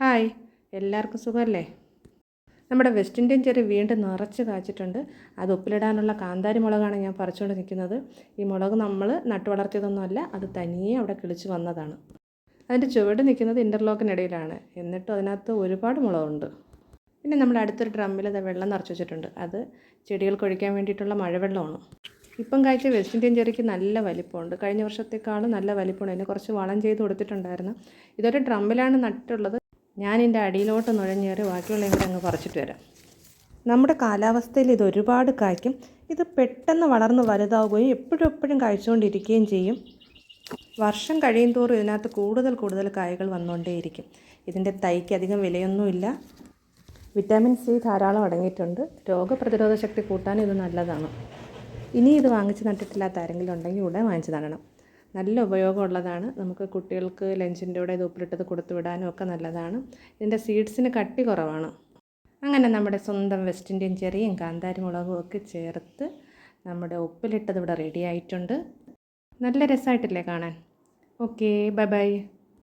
Hi, എല്ലാവർക്കും സുഖമല്ലേ? നമ്മുടെ വെസ്റ്റ് ഇന്ത്യൻ ചെറി വീണ്ടും നിറച്ച് കാച്ചിട്ടുണ്ട്. അത് ഉപ്പിലിടാനുള്ള കാന്താരി മുളകാണ് ഞാൻ പറിച്ചുകൊണ്ട് നിൽക്കുന്നത്. ഈ മുളക് നമ്മൾ നട്ടു വളർത്തിയതൊന്നുമല്ല, അത് തനിയെ അവിടെ കിളിച്ച് വന്നതാണ്. അതിൻ്റെ ചുവട് നിൽക്കുന്നത് ഇൻ്റർലോക്കിനിടയിലാണ്. എന്നിട്ടും അതിനകത്ത് ഒരുപാട് മുളകുണ്ട്. പിന്നെ നമ്മൾ അടുത്തൊരു ഡ്രമ്മിൽ അത് വെള്ളം നിറച്ച് വെച്ചിട്ടുണ്ട്. അത് ചെടികൾക്ക് ഒഴിക്കാൻ വേണ്ടിയിട്ടുള്ള മഴവെള്ളമാണ്. ഇപ്പം കായ്ച്ച വെസ്റ്റ് ഇന്ത്യൻ ചെറിക്ക് നല്ല വലിപ്പമുണ്ട്. കഴിഞ്ഞ വർഷത്തേക്കാളും നല്ല വലിപ്പമുണ്ട്. അതിന് കുറച്ച് വളം ചെയ്ത് കൊടുത്തിട്ടുണ്ടായിരുന്നു. ഇതൊരു ഡ്രമ്മിലാണ് നട്ടുള്ളത്. ഞാനിതിൻ്റെ അടിയിലോട്ട് നുഴഞ്ഞേറി ബാക്കിയുള്ള ഇവിടെ അങ്ങ് പറിച്ചിട്ട് വരാം. നമ്മുടെ കാലാവസ്ഥയിൽ ഇത് ഒരുപാട് കായ്ക്കും. ഇത് പെട്ടെന്ന് വളർന്ന് വലുതാവുകയും എപ്പോഴും കായ്ച്ചുകൊണ്ടിരിക്കുകയും ചെയ്യും. വർഷം കഴിയും തോറും ഇതിനകത്ത് കൂടുതൽ കായകൾ വന്നുകൊണ്ടേയിരിക്കും. ഇതിൻ്റെ തൈക്ക് അധികം വിലയൊന്നുമില്ല. വിറ്റാമിൻ സി ധാരാളം അടങ്ങിയിട്ടുണ്ട്. രോഗപ്രതിരോധ ശക്തി കൂട്ടാൻ ഇത് നല്ലതാണ്. ഇനി ഇത് വാങ്ങിച്ച് നട്ടിട്ടില്ലാത്ത ആരെങ്കിലും ഉണ്ടെങ്കിൽ ഉടനെ വാങ്ങിച്ച് നടണം. നല്ല ഉപയോഗമുള്ളതാണ്. നമുക്ക് കുട്ടികൾക്ക് ലഞ്ചിൻ്റെ കൂടെ ഇത് ഉപ്പിലിട്ടത് കൊടുത്തു വിടാനും ഒക്കെ നല്ലതാണ്. ഇതിൻ്റെ സീഡ്സിന് കട്ടി കുറവാണ്. അങ്ങനെ നമ്മുടെ സ്വന്തം വെസ്റ്റ് ഇന്ത്യൻ ചെറിയും കാന്താരി മുളകും ഒക്കെ ചേർത്ത് നമ്മുടെ ഉപ്പിലിട്ടത് ഇവിടെ റെഡി ആയിട്ടുണ്ട്. നല്ല രസമായിട്ടില്ലേ കാണാൻ? Okay, bye bye.